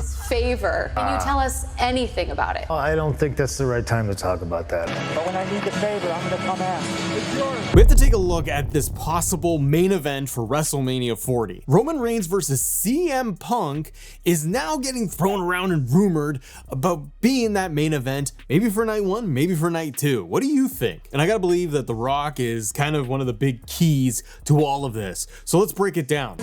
his favor. Can you tell us anything about it? I don't think that's the right time to talk about that. But when I need the favor, I'm gonna come ask. We have to take a look at this possible main event for WrestleMania 40. Roman Reigns versus CM Punk is now getting thrown around and rumored about being that main event, maybe for night one, maybe for night two. What do you think? And I gotta believe that The Rock is kind of one of the big keys to all of this. So let's break it down.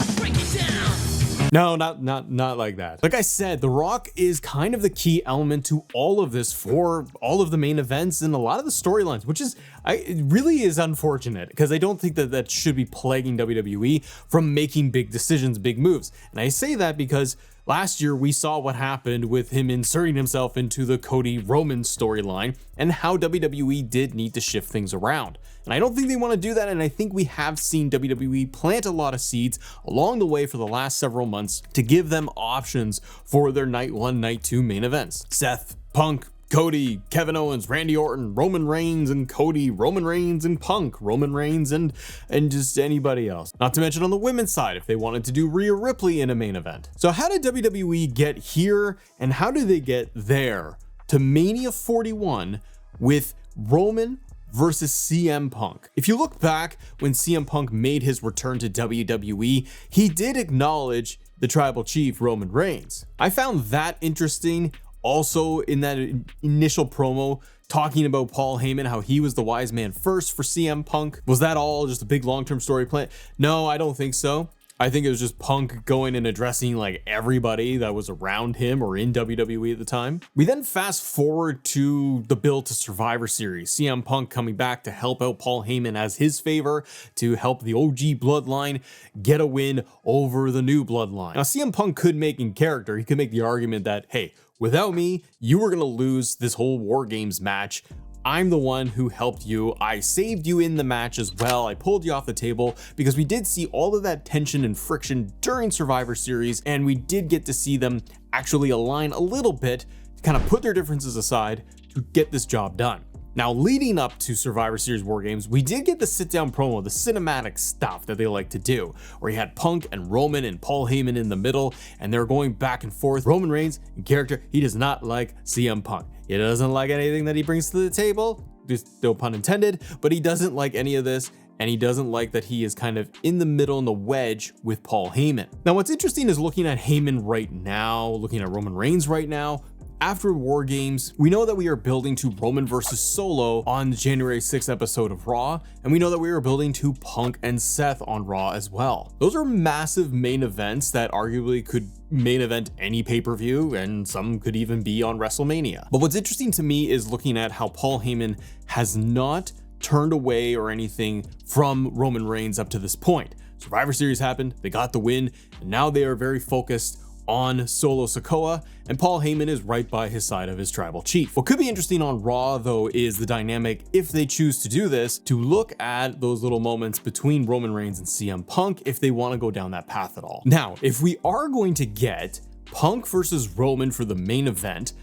No, not like that. Like I said, The Rock is kind of the key element to all of this for all of the main events and a lot of the storylines, which is, it really is unfortunate because I don't think that that should be plaguing WWE from making big decisions, big moves. And I say that because last year we saw what happened with him inserting himself into the Cody Roman storyline and how WWE did need to shift things around. And I don't think they want to do that, and I think we have seen WWE plant a lot of seeds along the way for the last several months to give them options for their night one, night two main events. Seth, Punk, Cody, Kevin Owens, Randy Orton, Roman Reigns and Cody, Roman Reigns and Punk, Roman Reigns and just anybody else. Not to mention on the women's side, if they wanted to do Rhea Ripley in a main event. So how did WWE get here and how did they get there to Mania 41 with Roman versus CM Punk? If you look back when CM Punk made his return to WWE, he did acknowledge the tribal chief Roman Reigns. I found that interesting. Also in that initial promo talking about Paul Heyman, how he was the wise man first for CM Punk. Was that all just a big long-term story plan? No, I don't think so. I think it was just Punk going and addressing like everybody that was around him or in WWE at the time. We then fast forward to the build to Survivor Series. CM Punk coming back to help out Paul Heyman as his favor to help the OG bloodline get a win over the new bloodline. Now CM Punk could make in character, he could make the argument that, hey, without me, you were gonna lose this whole War Games match. I'm the one who helped you. I saved you in the match as well. I pulled you off the table because we did see all of that tension and friction during Survivor Series, and we did get to see them actually align a little bit to kind of put their differences aside to get this job done. Now, leading up to Survivor Series War Games, we did get the sit-down promo, the cinematic stuff that they like to do, where you had Punk and Roman and Paul Heyman in the middle, and they're going back and forth. Roman Reigns, in character, he does not like CM Punk. He doesn't like anything that he brings to the table, just no pun intended, but he doesn't like any of this, and he doesn't like that he is kind of in the middle in the wedge with Paul Heyman. Now, what's interesting is looking at Heyman right now, looking at Roman Reigns right now. After War Games, we know that we are building to Roman versus Solo on the January 6th episode of Raw, and we know that we are building to Punk and Seth on Raw as well. Those are massive main events that arguably could main event any pay-per-view, and some could even be on WrestleMania. But what's interesting to me is looking at how Paul Heyman has not turned away or anything from Roman Reigns up to this point. Survivor Series happened, they got the win, and now they are very focused on Solo Sikoa, and Paul Heyman is right by his side of his tribal chief. What could be interesting on Raw, though, is the dynamic, if they choose to do this, to look at those little moments between Roman Reigns and CM Punk if they want to go down that path at all. Now, if we are going to get Punk versus Roman for the main event,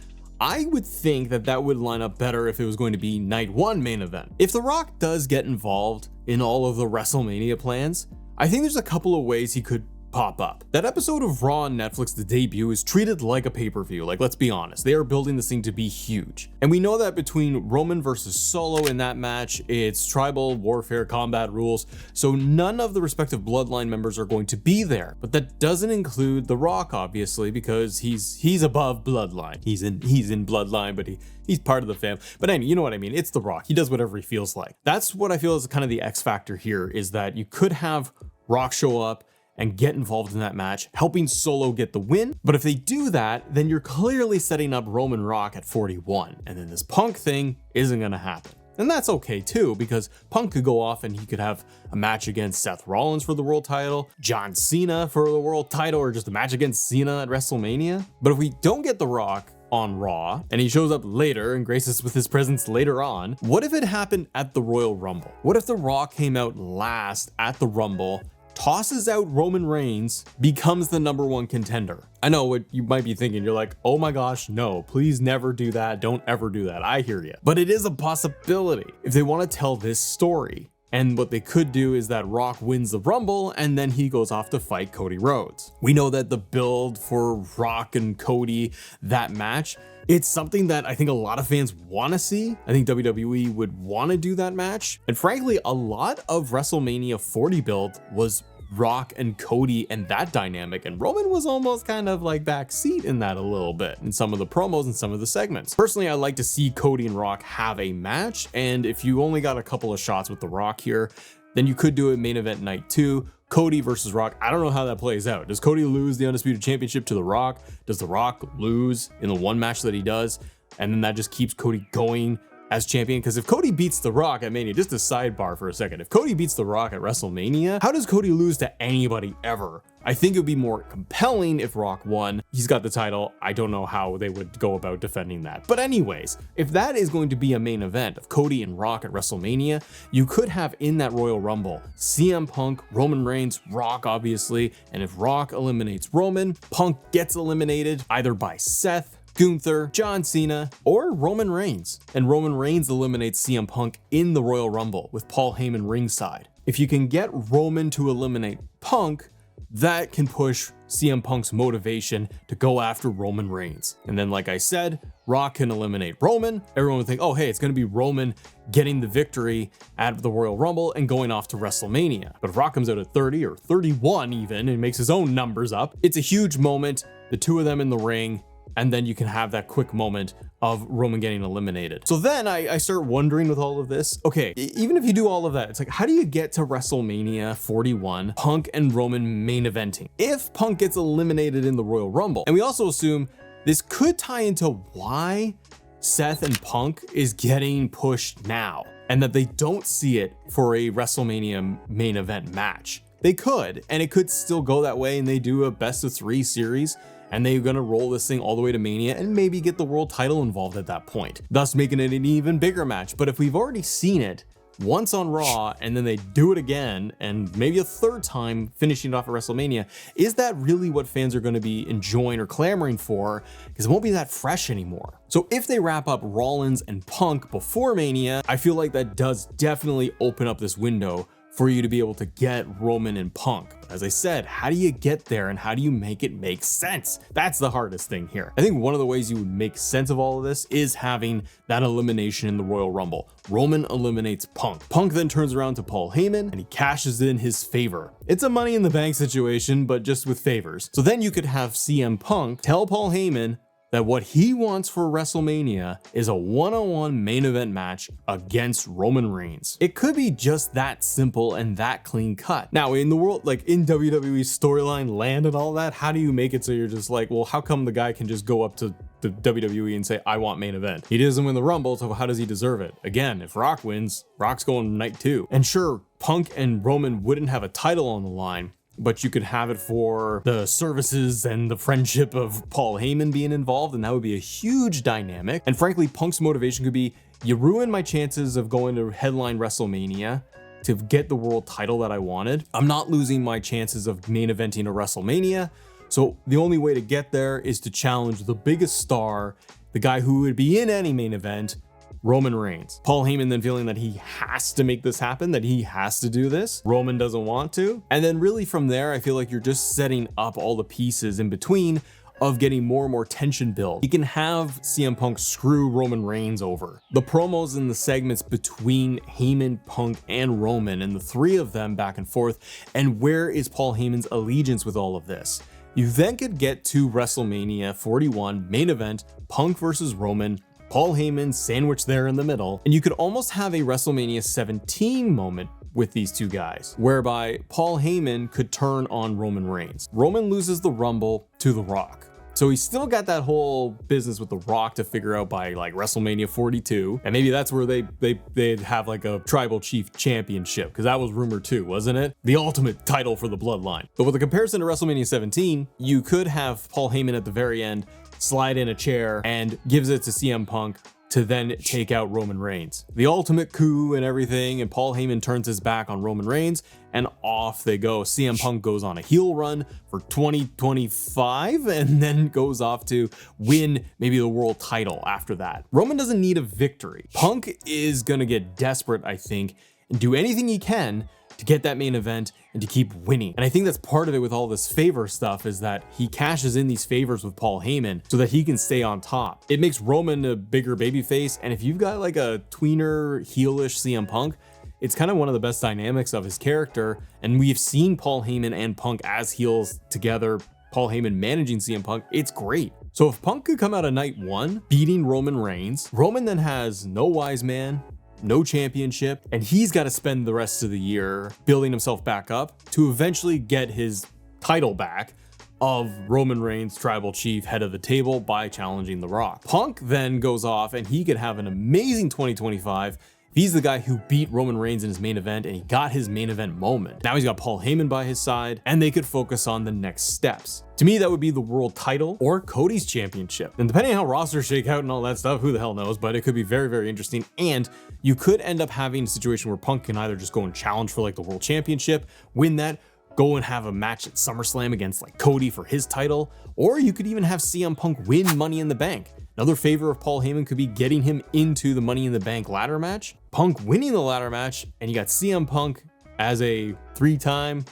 I would think that that would line up better if it was going to be night one main event. If The Rock does get involved in all of the WrestleMania plans, I think there's a couple of ways he could pop up. That episode of Raw on Netflix, the debut, is treated like a pay-per-view. Like, let's be honest, they are building this thing to be huge. And we know that between Roman versus Solo in that match, it's tribal warfare combat rules, so none of the respective bloodline members are going to be there. But that doesn't include The Rock, obviously, because he's above bloodline. He's in bloodline, but he's part of the fam. But anyway, you know what I mean? It's The Rock. He does whatever he feels like. That's what I feel is kind of the X factor here, is that you could have Rock show up and get involved in that match, helping Solo get the win. But if they do that, then you're clearly setting up Roman Rock at 41. And then this Punk thing isn't gonna happen. And that's okay too, because Punk could go off and he could have a match against Seth Rollins for the world title, John Cena for the world title, or just a match against Cena at WrestleMania. But if we don't get The Rock on Raw, and he shows up later and graces us with his presence later on, what if it happened at the Royal Rumble? What if The Rock came out last at the Rumble, tosses out Roman Reigns, becomes the #1 contender? I know what you might be thinking. You're like, oh my gosh, no, please never do that. Don't ever do that. I hear you. But it is a possibility. If they want to tell this story, And what they could do is that Rock wins the Rumble and then he goes off to fight Cody Rhodes. We know that the build for Rock and Cody, that match, it's something that I think a lot of fans want to see. I think WWE would want to do that match. And frankly, a lot of WrestleMania 40 build was Rock and Cody and that dynamic, and Roman was almost kind of like backseat in that a little bit in some of the promos and some of the segments. Personally, I like to see Cody and Rock have a match, and if you only got a couple of shots with The Rock here, then you could do it main event night 2, Cody versus Rock. I don't know how that plays out. Does Cody lose the Undisputed Championship to The Rock? Does The Rock lose in the one match that he does, and then that just keeps Cody going as champion? Because if Cody beats The Rock at Mania, just a sidebar for a second, if Cody beats The Rock at WrestleMania, how does Cody lose to anybody ever? I think it would be more compelling if Rock won. He's got the title. I don't know how they would go about defending that. But anyways, if that is going to be a main event of Cody and Rock at WrestleMania, you could have in that Royal Rumble CM Punk, Roman Reigns, Rock obviously, and if Rock eliminates Roman, Punk gets eliminated either by Seth, Gunther, John Cena, or Roman Reigns. And Roman Reigns eliminates CM Punk in the Royal Rumble with Paul Heyman ringside. If you can get Roman to eliminate Punk, that can push CM Punk's motivation to go after Roman Reigns. And then, like I said, Rock can eliminate Roman. Everyone would think, oh, hey, it's going to be Roman getting the victory at the Royal Rumble and going off to WrestleMania. But if Rock comes out at 30 or 31 even and makes his own numbers up, it's a huge moment. The two of them in the ring, and then you can have that quick moment of Roman getting eliminated. So then I start wondering with all of this, okay, even if you do all of that, it's like, how do you get to WrestleMania 41, Punk and Roman main eventing, if Punk gets eliminated in the Royal Rumble? And we also assume this could tie into why Seth and Punk is getting pushed now, and that they don't see it for a WrestleMania main event match. They could, and it could still go that way, and they do a best of 3 series, and they're gonna roll this thing all the way to Mania and maybe get the world title involved at that point, thus making it an even bigger match. But if we've already seen it once on Raw and then they do it again and maybe a third time finishing it off at WrestleMania, is that really what fans are gonna be enjoying or clamoring for? Because it won't be that fresh anymore. So if they wrap up Rollins and Punk before Mania, I feel like that does definitely open up this window for you to be able to get Roman and Punk. But as I said, how do you get there and how do you make it make sense? That's the hardest thing here. I think one of the ways you would make sense of all of this is having that elimination in the Royal Rumble. Roman eliminates Punk. Punk then turns around to Paul Heyman and he cashes in his favor. It's a Money in the Bank situation, but just with favors. So then you could have CM Punk tell Paul Heyman that what he wants for WrestleMania is a one-on-one main event match against Roman Reigns. It could be just that simple and that clean cut. Now, in the world, like in WWE storyline land and all that, how do you make it so you're just like, well, how come the guy can just go up to the WWE and say, I want main event? He doesn't win the Rumble, so how does he deserve it? Again, if Rock wins, Rock's going night 2. And sure, Punk and Roman wouldn't have a title on the line, but you could have it for the services and the friendship of Paul Heyman being involved, and that would be a huge dynamic. And frankly, Punk's motivation could be, you ruined my chances of going to headline WrestleMania to get the world title that I wanted. I'm not losing my chances of main eventing a WrestleMania, so the only way to get there is to challenge the biggest star, the guy who would be in any main event, Roman Reigns. Paul Heyman then feeling that he has to make this happen, that he has to do this. Roman doesn't want to. And then really from there, I feel like you're just setting up all the pieces in between of getting more and more tension build. You can have CM Punk screw Roman Reigns over. The promos and the segments between Heyman, Punk, and Roman, and the three of them back and forth, and where is Paul Heyman's allegiance with all of this? You then could get to WrestleMania 41 main event, Punk versus Roman, Paul Heyman sandwiched there in the middle, and you could almost have a WrestleMania 17 moment with these two guys, whereby Paul Heyman could turn on Roman Reigns. Roman loses the Rumble to The Rock. So he's still got that whole business with The Rock to figure out by like WrestleMania 42. And maybe that's where they'd have like a tribal chief championship, because that was rumored too, wasn't it? The ultimate title for the bloodline. But with a comparison to WrestleMania 17, you could have Paul Heyman at the very end slide in a chair and gives it to CM Punk to then take out Roman Reigns. The ultimate coup and everything, and Paul Heyman turns his back on Roman Reigns and off they go. CM Punk goes on a heel run for 2025 and then goes off to win maybe the world title after that. Roman doesn't need a victory. Punk is gonna get desperate, I think, and do anything he can to get that main event and to keep winning. And I think that's part of it with all this favor stuff, is that he cashes in these favors with Paul Heyman so that he can stay on top. It makes Roman a bigger babyface, and if you've got like a tweener heelish CM Punk, it's kind of one of the best dynamics of his character. And we've seen Paul Heyman and Punk as heels together, Paul Heyman managing CM Punk. It's great. So if Punk could come out of night one beating Roman Reigns, Roman then has no wise man, no championship, and he's got to spend the rest of the year building himself back up to eventually get his title back of Roman Reigns, tribal chief, head of the table, by challenging The Rock. Punk then goes off and he could have an amazing 2025. He's the guy who beat Roman Reigns in his main event, and he got his main event moment. Now he's got Paul Heyman by his side, and they could focus on the next steps. To me, that would be the world title or Cody's championship. And depending on how rosters shake out and all that stuff, who the hell knows, but it could be very, very interesting. And you could end up having a situation where Punk can either just go and challenge for like the world championship, win that, go and have a match at SummerSlam against like Cody for his title, or you could even have CM Punk win Money in the Bank. Another favor of Paul Heyman could be getting him into the Money in the Bank ladder match, Punk winning the ladder match, and you got CM Punk as a 3-time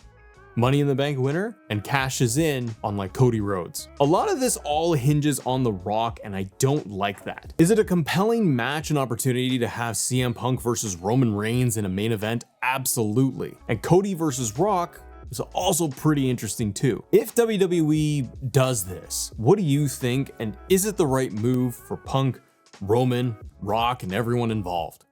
Money in the Bank winner and cashes in on like Cody Rhodes. A lot of this all hinges on The Rock, and I don't like that. Is it a compelling match and opportunity to have CM Punk versus Roman Reigns in a main event? Absolutely. And Cody versus Rock is also pretty interesting too. If WWE does this, what do you think? And is it the right move for Punk, Roman, Rock, and everyone involved?